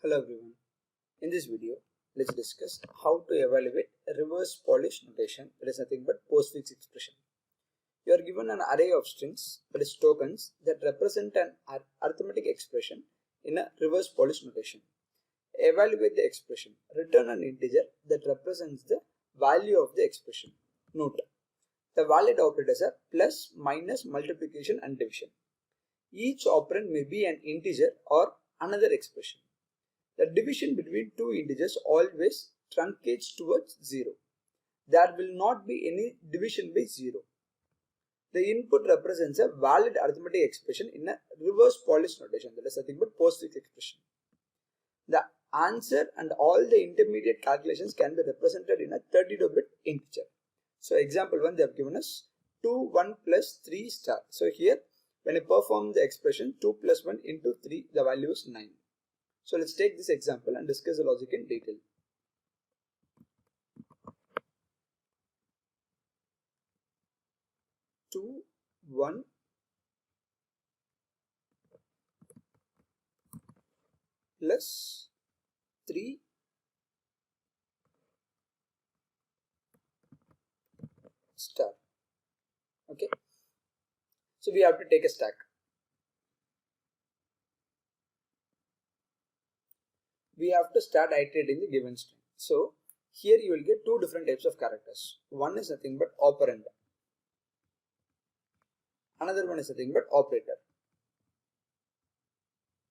Hello everyone. In this video, let's discuss how to evaluate a reverse Polish notation that is nothing but postfix expression. You are given an array of strings, that is tokens, that represent an arithmetic expression in a reverse Polish notation. Evaluate the expression. Return an integer that represents the value of the expression. Note: the valid operators are plus, minus, multiplication and division. Each operand may be an integer or another expression. The division between two integers always truncates towards 0. There will not be any division by 0. The input represents a valid arithmetic expression in a reverse Polish notation, that is nothing but postfix expression. The answer and all the intermediate calculations can be represented in a 32-bit integer. So example 1, they have given us 2, 1 plus 3 star. So here when I perform the expression 2 plus 1 into 3, the value is 9. So let's take this example and discuss the logic in detail. Two, 1 plus 3 star. Okay. So we have to take a stack. We have to start iterating the given string. So here you will get two different types of characters. One is nothing but operand. Another one is nothing but operator.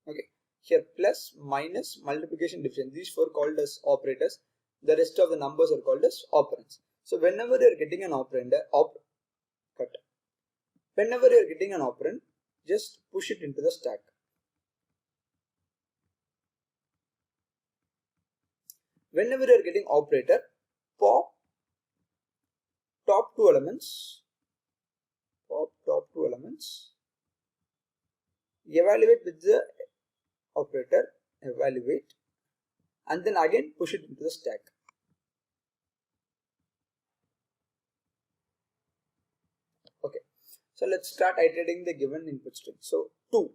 Okay. Here plus, minus, multiplication, division. These four called as operators. The rest of the numbers are called as operands. So whenever you are getting an operand, whenever you are getting an operand, just push it into the stack. Whenever you are getting operator, pop top two elements, evaluate with the operator, evaluate, and then again push it into the stack. Okay, so let's start iterating the given input string. So 2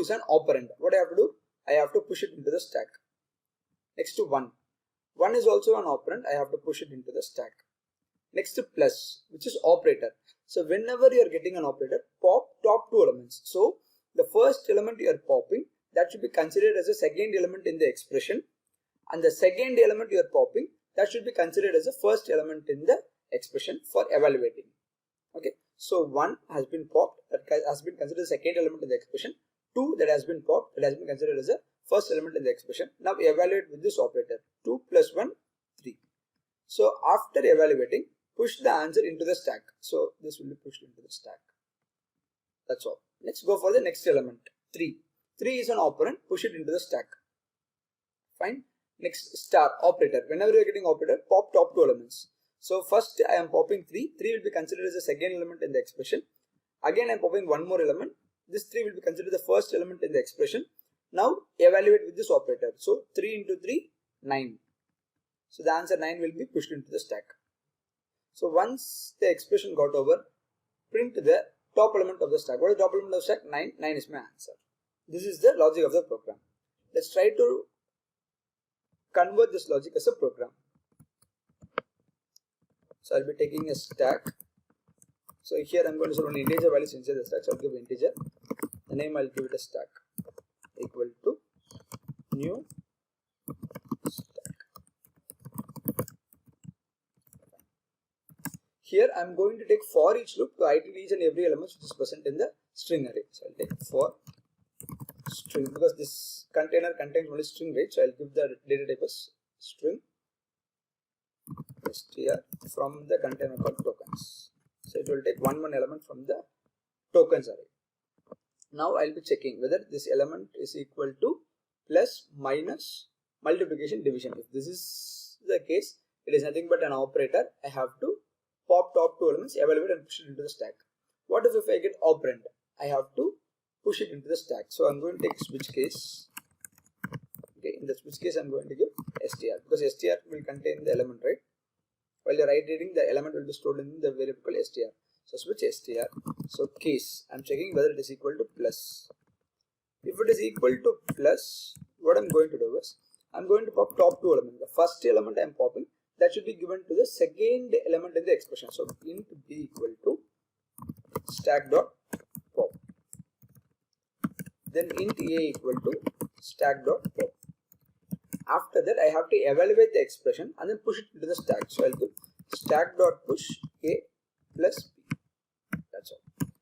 is an operand. What I have to do? I have to push it into the stack. Next to 1 is also an operand. I have to push it into the stack. Next to plus, which is operator. So whenever you are getting an operator, pop top two elements. So the first element you are popping, that should be considered as a second element in the expression, and the second element you are popping, that should be considered as the first element in the expression for evaluating. Okay, so 1 has been popped, that has been considered the second element in the expression. 2 that has been popped, that has been considered as a first element in the expression. Now evaluate with this operator. 2 plus 1, 3. So after evaluating, push the answer into the stack. So this will be pushed into the stack. That's all. Let's go for the next element. 3. 3 is an operand. Push it into the stack. Fine. Next, star operator. Whenever you are getting operator, pop top two elements. So first I am popping 3. 3 will be considered as the second element in the expression. Again I am popping one more element. This 3 will be considered the first element in the expression. Now evaluate with this operator. So 3 into 3, 9. So the answer 9 will be pushed into the stack. So once the expression got over, print the top element of the stack. What is the top element of the stack? 9. 9 is my answer. This is the logic of the program. Let's try to convert this logic as a program. So I'll be taking a stack. So here I'm going to store an integer values inside the stack. So I'll give integer. The name I'll give it a stack equal to new stack. Here I'm going to take for each loop to iterate each and every element which is present in the string array. So I'll take for string because this container contains only string, right? So I'll give the data type as string str from the container called tokens. So it will take one element from the tokens array. Now I'll be checking whether this element is equal to plus, minus, multiplication, division. If this is the case, it is nothing but an operator. I have to pop top two elements, evaluate and push it into the stack. What if I get operand? I have to push it into the stack. So I'm going to take switch case. Okay, in the switch case I'm going to give str because str will contain the element, right? While you're iterating, the element will be stored in the variable called str. So switch str. So case, I'm checking whether it is equal to plus. If it is equal to plus, what I'm going to do is I'm going to pop top two elements. The first element I'm popping, that should be given to the second element in the expression. So int b equal to stack dot pop. Then int a equal to stack dot pop. After that, I have to evaluate the expression and then push it into the stack. So I'll do stack dot push a plus b. That's all.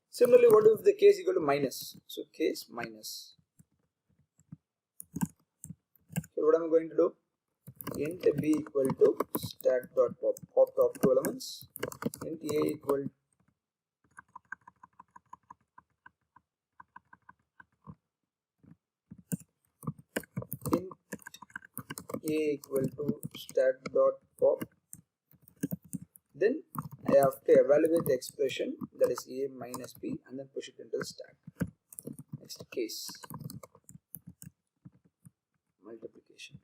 Similarly, what if the case equal to minus? So case minus. So what am I going to do? Int b equal to stack dot pop. Pop top two elements. Int a equal int a equal to stack dot pop. Then I have to evaluate the expression, that is a minus b, and then push it into the stack. Next case multiplication.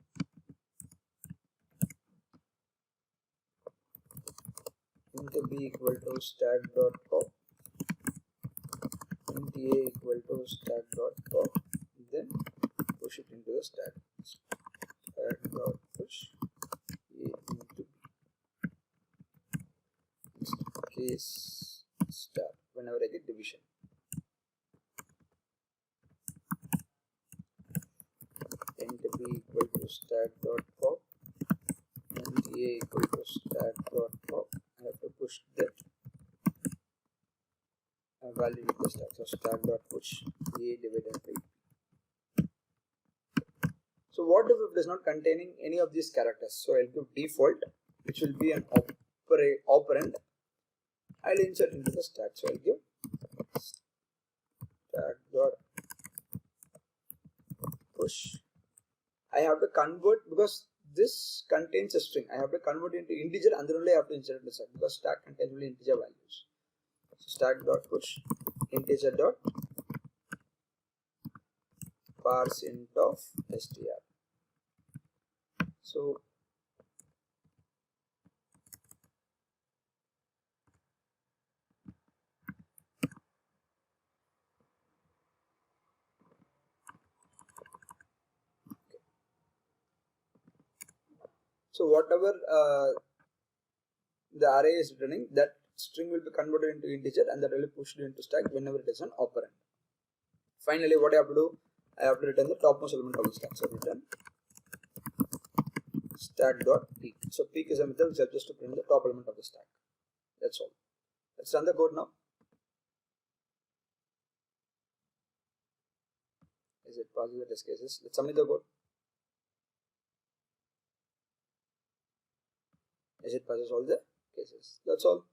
Int b equal to stack dot pop. Int a equal to stack dot pop. Then push it into the stack. Stack dot push a into b. Case star whenever I get division. Int b equal to stack dot pop. Int a equal to stack dot pop. I have to push that value into the stack. So stack dot push a divided by b. So what if it is not containing any of these characters? So I'll give default, which will be an operand. I'll insert into the stack. So I'll give stack dot push. I have to convert, because this contains a string, I have to convert into integer and then only I have to insert into the stack, because stack contains only integer values. So stack dot push integer dot parse int of str. So whatever the array is returning, that string will be converted into integer and that will be pushed into stack whenever it is an operand. Finally, what I have to do? I have to return the topmost element of the stack. So return stack dot peak. So peak is a method which helps us to print the top element of the stack. That's all. Let's run the code now. Is it passes the test cases? Let's submit the code. As it passes all the cases. That's all.